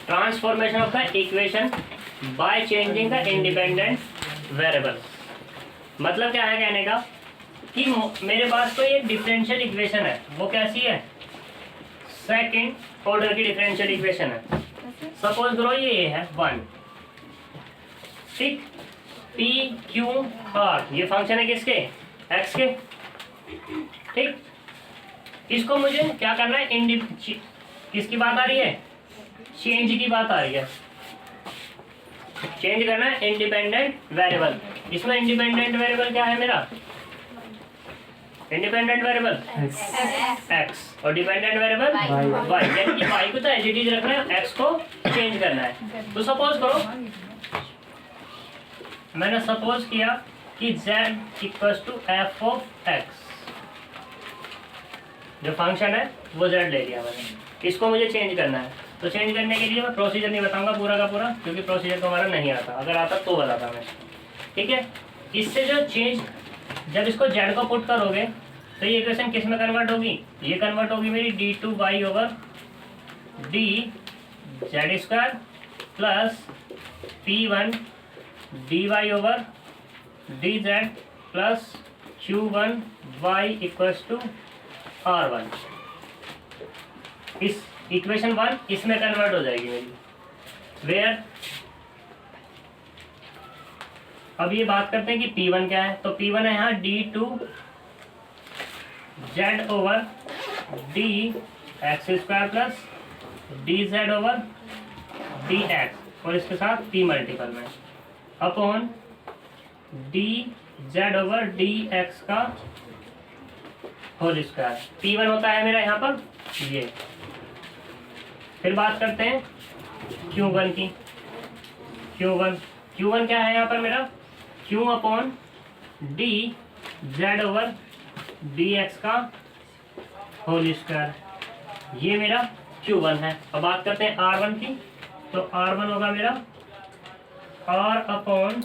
Transformation of the equation by changing the independent variable. मतलब क्या है कहने का कि मेरे पास कोई एक डिफरेंशियल इक्वेशन है, वो कैसी है, सेकंड ऑर्डर की डिफरेंशियल इक्वेशन है। सपोज करो ये है 1, ठीक, पी क्यू आर, ये फंक्शन है किसके, एक्स के, ठीक। इसको मुझे क्या करना है, किसकी बात आ रही है, चेंज की बात आ रही है, चेंज करना है इंडिपेंडेंट वेरिएबल। इसमें इंडिपेंडेंट वेरिएबल क्या है मेरा, इंडिपेंडेंट वेरिएबल एक्स और डिपेंडेंट वेरिएबल वाई, यानी कि वाई को तो एज इट इज रखना है, एक्स को चेंज करना है। तो सपोज करो मैंने सपोज किया कि z equals to F of X, जो फंक्शन है वो z ले लिया मैंने, इसको मुझे चेंज करना है। तो चेंज करने के लिए मैं प्रोसीजर नहीं बताऊंगा पूरा का पूरा, क्योंकि प्रोसीजर तो हमारा नहीं आता, अगर आता तो बताता मैं, ठीक है। इससे जो चेंज, जब इसको z को पुट करोगे तो ये इक्वेशन किस में कन्वर्ट होगी, ये कन्वर्ट होगी मेरी d2y over D Z square plus p1 dy over D Z plus q1 y equals to r1। इस इक्वेशन 1 इसमें कन्वर्ट हो जाएगी मेरी, वेयर, अब ये बात करते हैं कि P1 क्या है। तो P1 है यहाँ d2 z over D X square plus D Z over D X, और इसके साथ p मल्टीपल में upon D Z over D X का होल स्क्वायर। P1 होता है मेरा यहाँ पर ये। फिर बात करते हैं Q1 की। Q1 क्या है यहाँ पर मेरा, Q upon D Z over D X का होल स्क्वायर, ये मेरा Q1 है। अब बात करते हैं R1 की। तो R1 होगा मेरा R upon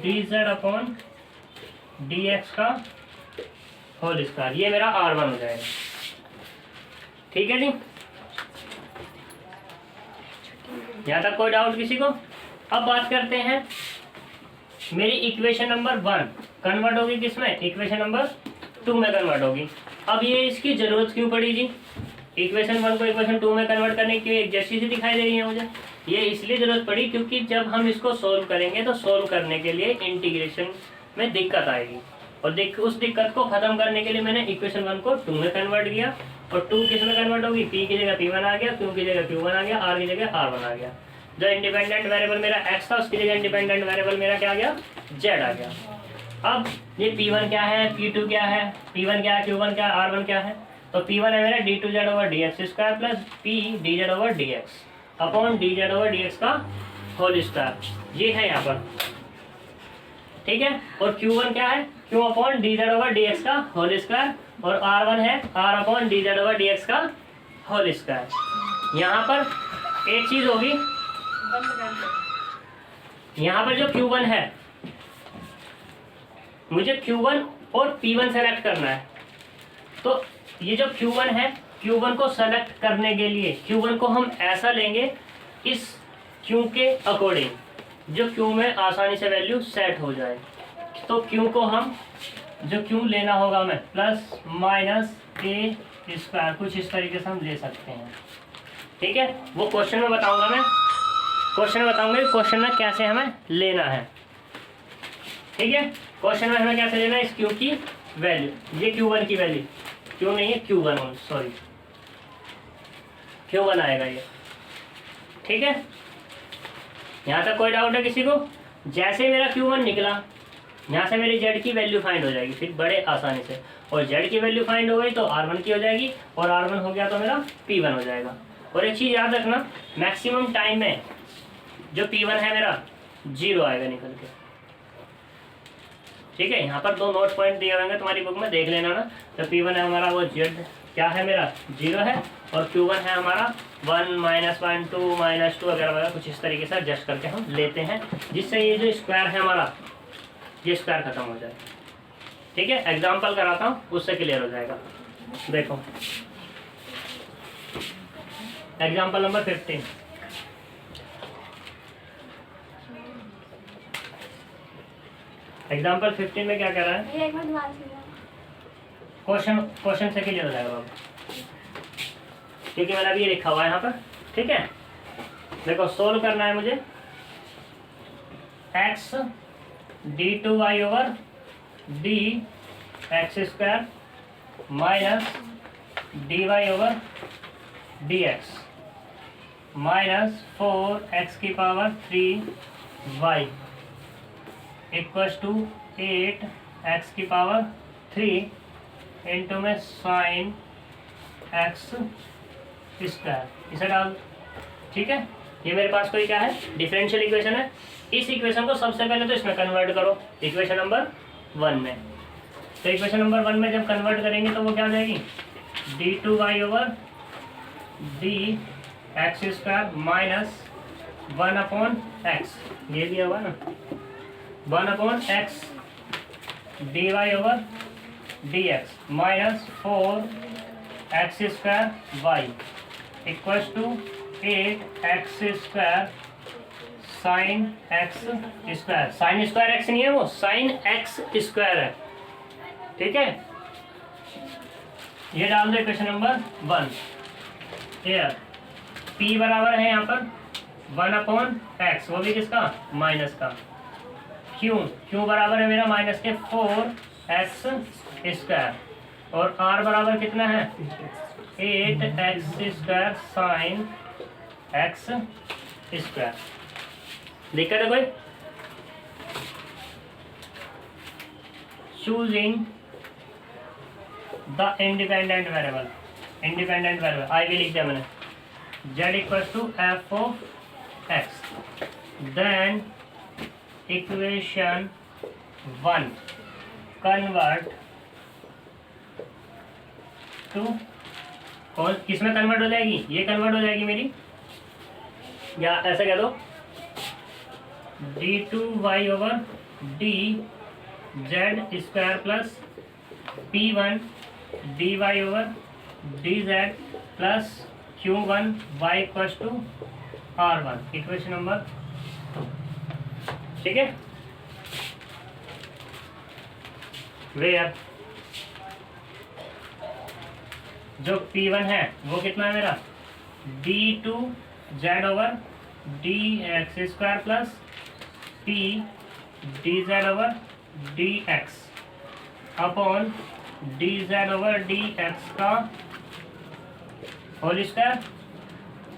D Z upon D X का होल स्क्वायर, ये मेरा R1 हो जाएगा, ठीक है जी। यहाँ तक कोई डाउट किसी को। अब बात करते हैं मेरी इक्वेशन नंबर 1 कन्वर्ट होगी किसमें, इक्वेशन नंबर 2 में कन्वर्ट होगी। अब ये इसकी जरूरत क्यों पड़ी जी, इक्वेशन 1 को इक्वेशन 2 में कन्वर्ट करने की एक जैसी सी दिखाई दे रही है मुझे। ये इसलिए जरूरत पड़ी क्योंकि जब हम इसको सोल्व करेंगे तो सोल्व करने के लिए इंटीग्रेशन में दिक्कत आएगी, और उस दिक्कत को खत्म करने के लिए मैंने इक्वेशन 1 को 2 में कन्वर्ट किया। और 2 किस में कन्वर्ट होगी, p की जगह p1 आ गया, q की जगह q1 आ गया, r की जगह r1 आ गया। जो इंडिपेंडेंट वेरिएबल मेरा x था उसकी जगह इंडिपेंडेंट वेरिएबल मेरा क्या आ गया, z आ गया। अब ये p1 क्या है, p2 क्या है, p1 क्या है, q1 क्या है, r1 क्या है। तो p1 है मेरा d2z over dx square plus p dz over dx upon dz over dx का होल स्क्वायर, ये है यहाँ पर, ठीक है। और q1 क्या है, q upon dz over dx का होल स्क्वायर, और r1 है r upon dz over dx का होल स्क्वायर। यहाँ पर एक चीज होगी, यहाँ पर जो q1 है मुझे q1 और p1 सेलेक्ट करना है। तो ये जो q1 है, q1 को सेलेक्ट करने के लिए q1 को हम ऐसा लेंगे इस q के अकॉर्डिंग, जो q में आसानी से वैल्यू सेट हो जाए। तो q को हम, जो q लेना होगा हमें प्लस माइनस a स्क्वायर, कुछ इस तरीके से हम ले सकते हैं, ठीक है। वो क्वेश्चन में बताऊंगा मैं, क्वेश्चन में बताऊंगा क्वेश्चन में कैसे हमें लेना है, ठीक है। क्वेश्चन में हमें कैसे लेना है, इस q की वैल्यू, ये q1 की वैल्यू, q नहीं है q1, सॉरी q1 आएगा ये, ठीक है। यहाँ तक कोई डाउट है किसी को। जैसे मेरा q1 निकला, यहाँ से मेरी z की वैल्यू फाइंड हो जाएगी फिर बड़े आसानी से, और z की वैल्यू फाइंड हो गई तो r1 की हो जाएगी, और r1 हो गया तो मेरा p1 हो जाएगा। और एक चीज़ याद रखना, मैक्सिमम टाइम में जो p1 है मेरा 0 आएगा निकल के, ठीक है। यहाँ पर 2 नोट पॉइंट दिए होंगे तुम्हारी बुक में, देख लेना ना। तो p1 है हमारा वो z क्या है मेरा 0 है, और q1 है हमारा 1 -1 2 -2 वगैरह वगैरह, कुछ इस तरीके से एडजस्ट करके हम लेते हैं, जिससे ये जो स्क्वायर है हमारा, ये स्क्वायर खत्म हो जाए, ठीक है। एग्जाम्पल कराता हूँ, उससे क्लियर हो जाएगा। देखो एग्जाम्पल नंबर 15। एग्जाम्पल 15 में क्या कह रहा है? क्वेश्चन से क्लियर हो जाएगा बाबू, क्योंकि मैंने अभी ये लिखा हुआ है यहाँ पर। ठीक है, देखो सोल्व करना है मुझे। x d2y over D X square minus dy over D X minus 4x की power 3y equals to 8x की पावर 3 इंटू में साइन x स्क्वायर, इसे डाल। ठीक है, ये मेरे पास कोई क्या है? डिफरेंशियल इक्वेशन है। इस इक्वेशन को सबसे पहले तो इसमें कन्वर्ट करो, इक्वेशन नंबर 1 में। तो इक्वेशन नंबर 1 में जब कन्वर्ट करेंगे तो वो क्या हो जाएगी? d2y over D X square minus 1/x, ये दिया हुआ ना, 1/x dy over dx minus 4x square y equals to 8x square sine x square. Sine square x नहीं है, वो साइन x स्क्वायर है। ठीक है, ये डाल दो इक्वेशन नंबर 1। here p बराबर है यहाँ पर 1/x, वो भी किसका? माइनस का। q बराबर है मेरा माइनस के 4x स्क्वायर, और r बराबर कितना है? 8x square sine x square. दिक्कत है कोई? Choosing the independent variable, independent variable I भी लिख दिया मैंने, z equals to f of x, then equation 1 convert to, कौन किस में कन्वर्ट हो जाएगी? ये कन्वर्ट हो जाएगी मेरी, या ऐसा कह दो d2y over D Z square plus p1 dy over dz plus q1 y equals to r1, equation number 2। ठीक है, वेयर जो p1 है वो कितना है मेरा? d2z over D X square plus p dz over dx upon dz over dx का whole square,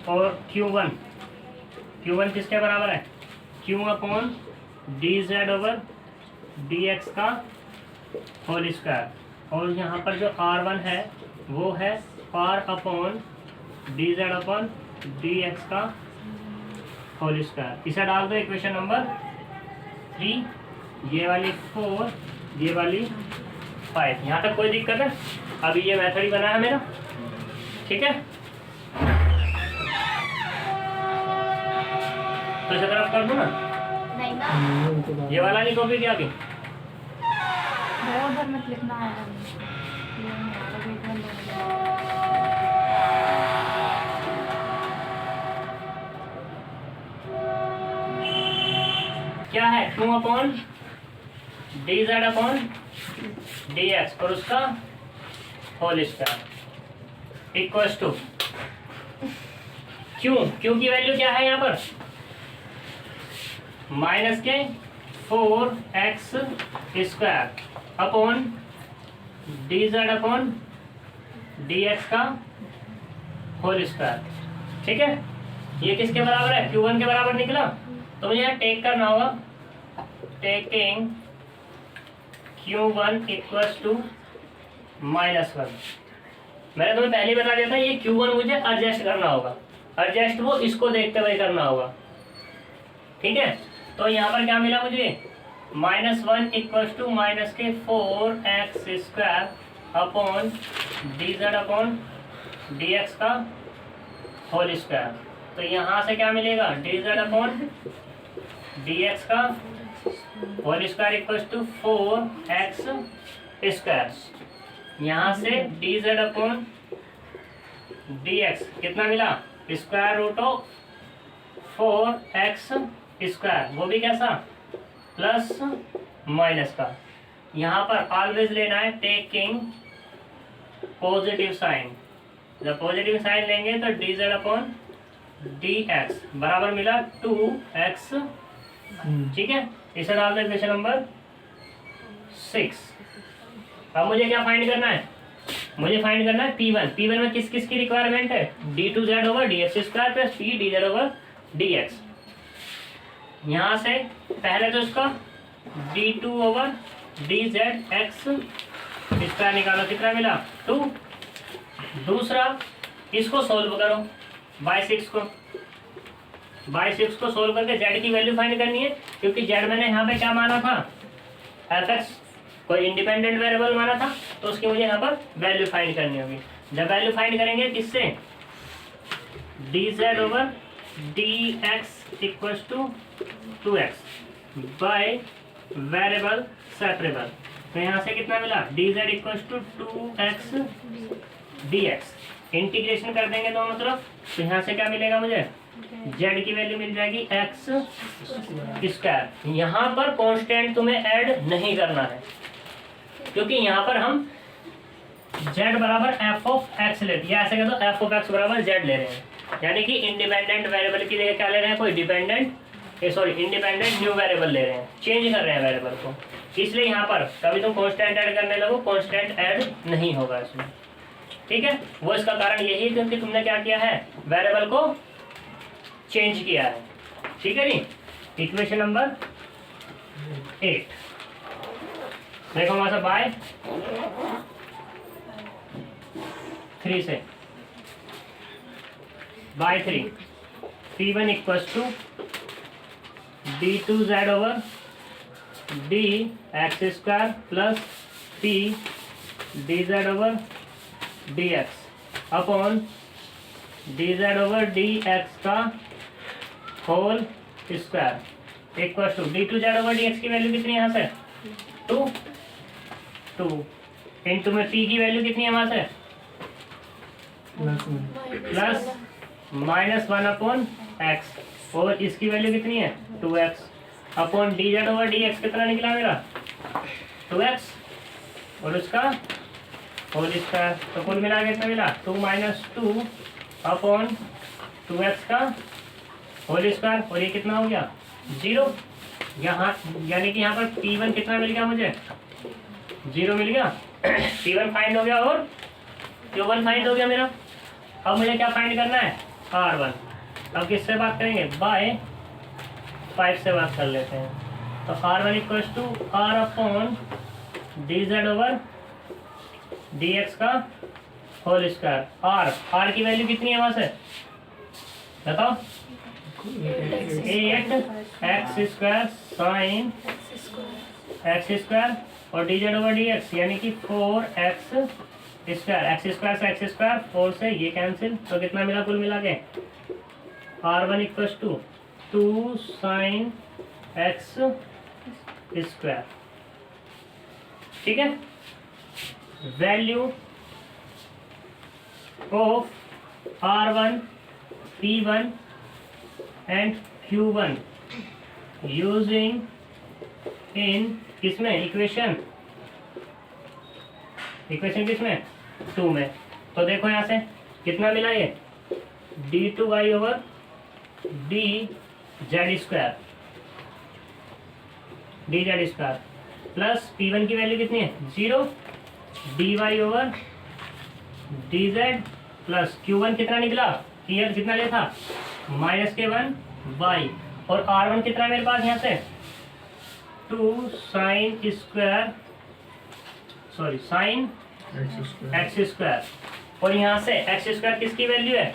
और q1 किसके बराबर है? q upon dz over dx का होल स्क्वायर, और यहाँ पर जो r1 है वो है r upon dz upon dx का होल स्क्वायर। इसे डाल दो इक्वेशन नंबर 3, ये वाली 4, ये वाली 5। यहाँ तक कोई दिक्कत है? अभी ये मेथड ही बना है मेरा। ठीक है, तो इसे तरफ कर दूं ना? नहीं ना, ये वाला नहीं कॉपी किया अभी? बराबर मत लिखना है। क्या है? 2 upon D Z upon D X और उसका whole square equals to Q की वैल्यू क्या है यहाँ पर? माइनस के 4x square upon D Z upon D X का होल स्क्वायर। ठीक है, ये किसके बराबर है? Q1 के बराबर निकला। तो मुझे यहाँ टेक करना होगा, टेकिंग Q1 इक्वल्स टू -1। मैंने तुम्हें पहले बता दिया था ये Q1 मुझे एडजस्ट करना होगा, एडजस्ट वो इसको देखते हुए करना होगा। ठीक है, तो यहाँ पर क्या मिला मुझे? -1 इक्वल्स टू माइनस के 4x square upon D Z upon D X का होल स्क्वायर। तो यहाँ से क्या मिलेगा? D Z upon D X का whole square equals to 4x square. यहाँ से D Z upon D X कितना मिला? Square root of 4x square, वो भी कैसा, प्लस माइनस का। यहाँ पर ऑलवेज लेना है टेकिंग पॉजिटिव साइन। जब पॉजिटिव साइन लेंगे तो dz अपॉन dx बराबर मिला 2x। ठीक है, इसे डाल दे क्वेश्चन नंबर 6। अब मुझे क्या फाइंड करना है, मुझे फाइंड करना है P1 में किस किस की रिक्वायरमेंट है, d2z over dx square plus p dz over dx। यहाँ से पहले तो इसका d2 ओवर dzx स्क्वायर निकालो, कितना मिला 2। दूसरा इसको सोल्व करो बाय 6 को सोल्व करके z की वैल्यू फाइंड करनी है, क्योंकि z मैंने यहाँ पे क्या माना था, fx कोई इंडिपेंडेंट वेरिएबल माना था, तो उसकी मुझे यहाँ पर वैल्यू फाइंड करनी होगी। जब वैल्यू फाइंड करेंगे किससे, dz over dx equals to 2x by variable separable. तो यहाँ से कितना मिला, dz equals to 2x dx। Integration कर देंगे दोनों तरफ, तो यहाँ से क्या मिलेगा मुझे, z की वैल्यू मिल जाएगी x स्क्वायर। यहाँ पर कांस्टेंट तुम्हें ऐड नहीं करना है, क्योंकि यहाँ पर हम z बराबर f ऑफ x ले, या ऐसे कह दो f ऑफ x बराबर z ले रहे हैं, यानी कि इंडिपेंडेंट वेरिएबल की जगह क्या ले रहे हैं, कोई इंडिपेंडेंट न्यू वेरिएबल ले रहे हैं, चेंज कर रहे हैं वेरिएबल को। इसलिए यहाँ पर कभी तुम कांस्टेंट ऐड करने लगो, कांस्टेंट ऐड नहीं होगा इसमें। ठीक है, वो इसका कारण यही है क्योंकि तुमने क्या किया है, वेरिएबल को चेंज किया है। ठीक है नी, इक्वेशन नंबर 8 देखो वहां से बाय 3 से by 3 P1 equals to d2z over dx square plus p dz over dx upon dz over dx का whole square equals to d2z over dx की वैल्यू कितनी है यहाँ से 2 इंटू में p की वैल्यू कितनी है वहां से प्लस -1 अपॉन x, और इसकी वैल्यू कितनी है 2x upon dz over dx कितना निकला मेरा 2x, और उसका होल स्क्वायर। तो कुल मिला के कितना मिला 2 - 2 अपॉन 2x का होल स्क्वायर, और ये कितना हो गया 0। यहाँ यानी कि यहाँ पर P1 कितना मिल गया मुझे 0 मिल गया। P1 फाइंड हो गया और Q1 फाइंड हो गया मेरा। अब मुझे क्या फाइंड करना है R1। अब किससे बात करेंगे, बाय 5 से बात कर लेते हैं। तो R1 equals to R upon dz over dx का होल स्क्वायर। R की वैल्यू कितनी है वहां से बताओ, 8x square sine x square और dz ओवर dx यानी कि 4x स्क्वायर। x स्क्वायर से x स्क्वायर 4 से ये कैंसिल, तो कितना मिला कुल मिला के R1 equals to 2 sine x square. ठीक है, value of R1 P1 and Q1 using in किसमें इक्वेशन किसमें 2 में। तो देखो यहाँ से कितना मिला ये d2y over dz square plus P1 की वैल्यू कितनी है 0, dy over dz plus Q1 कितना निकला, क्लियर कितना लिया था -1y, और R1 कितना मेरे पास यहाँ से 2 sine square sine x square, और यहाँ से x स्क्वायर किसकी वैल्यू है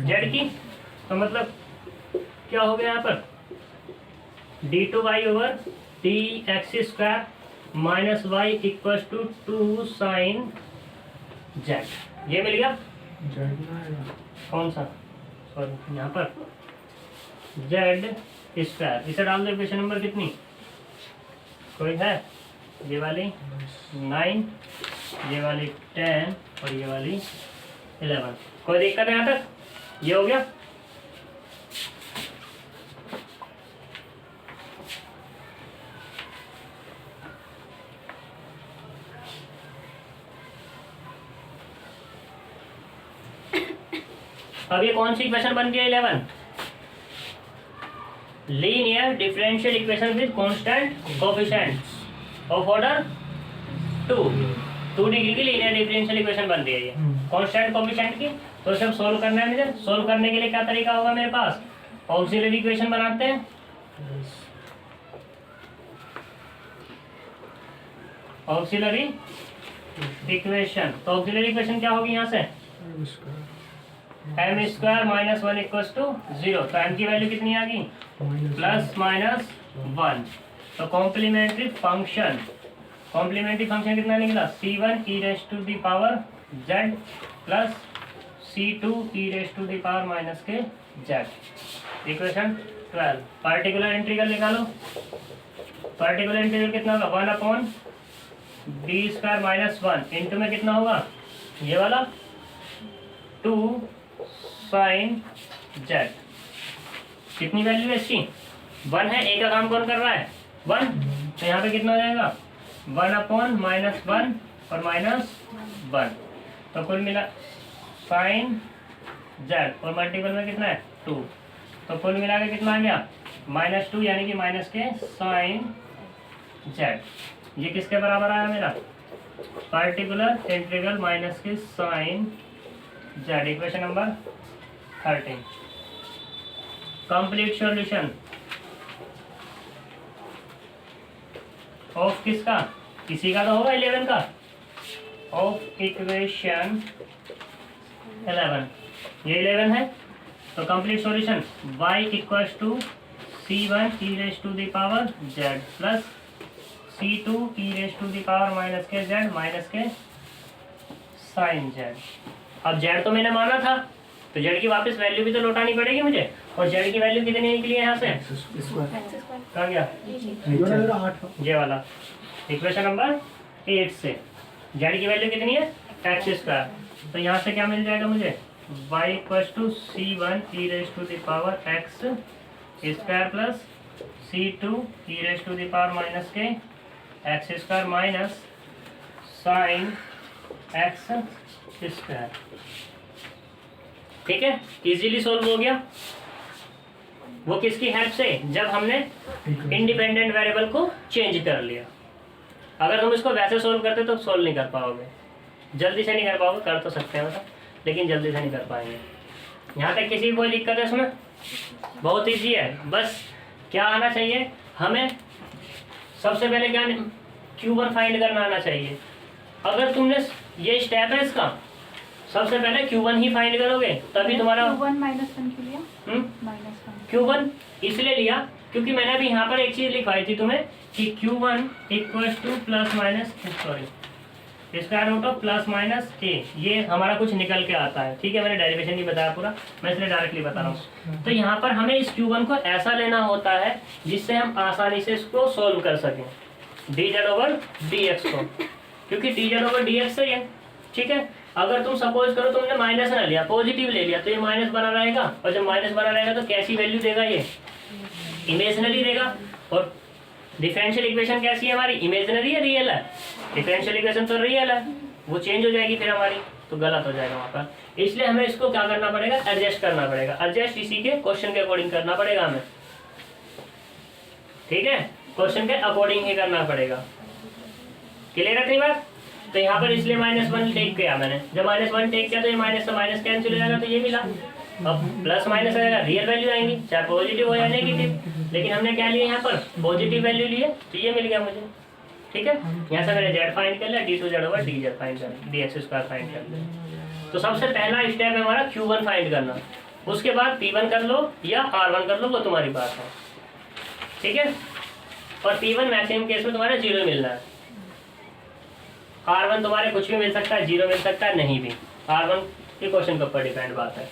z की। तो मतलब क्या हो गया यहाँ पर d2y over dx square minus Y equals to 2 sine z, ये मिल गया। कौन सा, सॉरी यहाँ पर z स्क्वायर, इसे डाल दो इक्वेशन नंबर कितनी, कोई है, ये वाली 9, ये वाली 10 और ये वाली 11। कोई दिक्कत है यहाँ तक, ये हो गया। अब ये कौन सी इक्वेशन बन गई 11? Linear differential equation with constant coefficients of order 2 degree की लीनियर डिफरेंशियल इक्वेशन बन रही है ये कांस्टेंट कोएफिशिएंट की। तो सब सोल्व करना है मुझे। सोल्व करने के लिए क्या तरीका होगा मेरे पास? ऑक्सिलरी इक्वेशन बनाते हैं। ऑक्सिलरी इक्वेशन, तो ऑक्सिलरी इक्वेशन क्या होगी यहाँ से? m square minus 1 equals to 0। तो m की वैल्यू कितनी आ गई? Plus minus 1। तो कॉम्प्लीमेंट्री फंक्शन कितना निकला? c1 e raise to the power z plus c2 e raise to the power minus के z। इक्वेशन 12। पार्टिकुलर इंटीग्रल निकालो। पार्टिकुलर इंटीग्रल कितना होगा? 1 upon d square minus 1 into में कितना होगा? ये वाला 2 साइन z। कितनी वैल्यू है इसकी? 1 है। ए का काम कौन कर रहा है? 1। तो यहाँ पे कितना हो जाएगा? 1 अपॉन माइनस 1 और माइनस 1। तो कुल मिला साइन z और मल्टीपल में कितना है? 2। तो कुल मिला के कितना आ गया? -2 यानी कि माइनस के साइन z। ये किसके बराबर आया मेरा? पार्टिकुलर इंटीग्रल माइनस के sine z। Equation number 13। Complete solution of किसका? किसी का तो होगा 11 का। ऑफ इक्वेशन 11, ये 11 है। तो complete solution y equals to c1 e raise to the power z plus c2 e raise to the power minus के z माइनस के साइन z। अब z तो मैंने माना था, तो z की वापस वैल्यू भी तो लौटानी पड़ेगी मुझे। और z की वैल्यू कितनी निकली है यहाँ से? कहाँ गया? ये वाला इक्वेशन नंबर 8 से z की वैल्यू कितनी है? x square. तो यहाँ से क्या मिल जाएगा मुझे? y equals to c1 e raise to the power x square plus c2 e raise to the power minus K x square minus sine x square. ठीक है, इजीली सोल्व हो गया। वो किसकी हेल्प से? जब हमने इंडिपेंडेंट वेरिएबल को चेंज कर लिया। अगर तुम इसको वैसे सोल्व करते तो सोल्व नहीं कर पाओगे, जल्दी से नहीं कर पाओगे। कर तो सकते हैं मतलब, लेकिन जल्दी से नहीं कर पाएंगे। यहाँ तक किसी को कोई दिक्कत है इसमें? बहुत ईजी है। बस क्या आना चाहिए हमें? सबसे पहले क्या? Q1 फाइंड करना आना चाहिए। अगर तुमने ये स्टेप है इसका, सबसे पहले Q1 ही फाइंड करोगे तभी तुम्हारा Q1 -1 के लिए -1 Q1 इसलिए लिया क्योंकि मैंने अभी यहाँ पर एक चीज लिखवाई थी तुम्हें कि Q1 equals to plus minus square root of plus minus a। ये हमारा कुछ निकल के आता है। ठीक है, मैंने डेरिवेशन नहीं बताया पूरा, मैं इसलिए डायरेक्टली बता रहा हूँ। तो यहाँ पर हमें इस Q1 को ऐसा लेना होता है जिससे हम आसानी से इसको सोल्व कर सकें dz/dx को, क्योंकि dz/dx सही है। ठीक है, अगर तुम सपोज करो तुमने माइनस ना लिया, पॉजिटिव ले लिया, तो ये माइनस बना रहेगा। और जब माइनस बना रहेगा तो कैसी वैल्यू देगा? ये इमेजिनरी देगा। और डिफरेंशियल इक्वेशन कैसी है हमारी? इमेजिनरी है, रियल है? डिफरेंशियल इक्वेशन तो रियल है, वो चेंज हो जाएगी फिर हमारी, तो गलत हो जाएगा वहाँ पर। इसलिए हमें इसको क्या करना पड़ेगा? एडजस्ट करना पड़ेगा। एडजस्ट इसी के क्वेश्चन के अकॉर्डिंग करना पड़ेगा हमें। ठीक है, क्वेश्चन के अकॉर्डिंग ही करना पड़ेगा। क्लियर है इतनी बात? तो यहाँ पर इसलिए -1 टेक किया मैंने। जब -1 टेक किया तो ये माइनस से माइनस कैंसिल हो जाएगा, तो ये मिला। अब प्लस माइनस आएगा, रियल वैल्यू आएंगी, चाहे पॉजिटिव हो या नेगेटिव। लेकिन हमने क्या लिया यहाँ पर? पॉजिटिव वैल्यू लिए, तो ये मिल गया मुझे। ठीक है, यहाँ से मैंने z फाइंड कर लिया, d2z/dz फाइंड कर लिया, dx स्क्वायर फाइंड कर लिया। तो सबसे पहला स्टेप है हमारा Q1 फाइंड करना। उसके बाद P1 कर लो या R1 कर लो, वो तुम्हारी बात है। ठीक है, और P1 मैक्सिमम केस में तुम्हारा 0 मिलना है। R1 तुम्हारे कुछ भी मिल सकता है, 0 मिल सकता है, नहीं भी। R1 के क्वेश्चन के ऊपर डिपेंड बात है।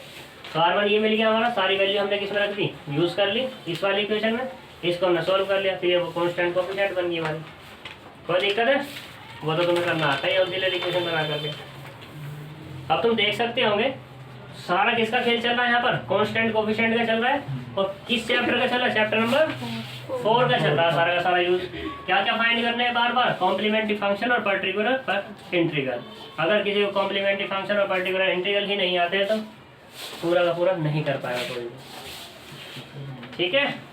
तो R1 ये मिल गया हमारा। सारी वैल्यू हमने किस में रख दी? यूज कर ली इस वाली इक्वेशन में। इसको हमने सोल्व कर लिया, तो ये वो कांस्टेंट कोएफिशिएंट बन गई हमारी। कोई दिक्कत है? वो तो तुम्हें करना आता है ऑक्सिलरी इक्वेशन बना करके। अब तुम देख सकते होंगे सारा किसका खेल चल रहा है यहाँ पर, कांस्टेंट कोफिशिएंट का चल रहा है। और किस चैप्टर का चल रहा है, चैप्टर नंबर 4 का चल रहा है सारा का सारा यूज। क्या क्या फाइंड करने हैं बार बार, कॉम्प्लीमेंट्री फंक्शन और पर्टिकुलर पर इंटीग्रल। अगर किसी को कॉम्प्लीमेंट्री फंक्शन और पर्टिकुलर इंटीग्रल ही नहीं आते तो पूरा का पूरा नहीं कर पाएगा कोई भी। ठीक है।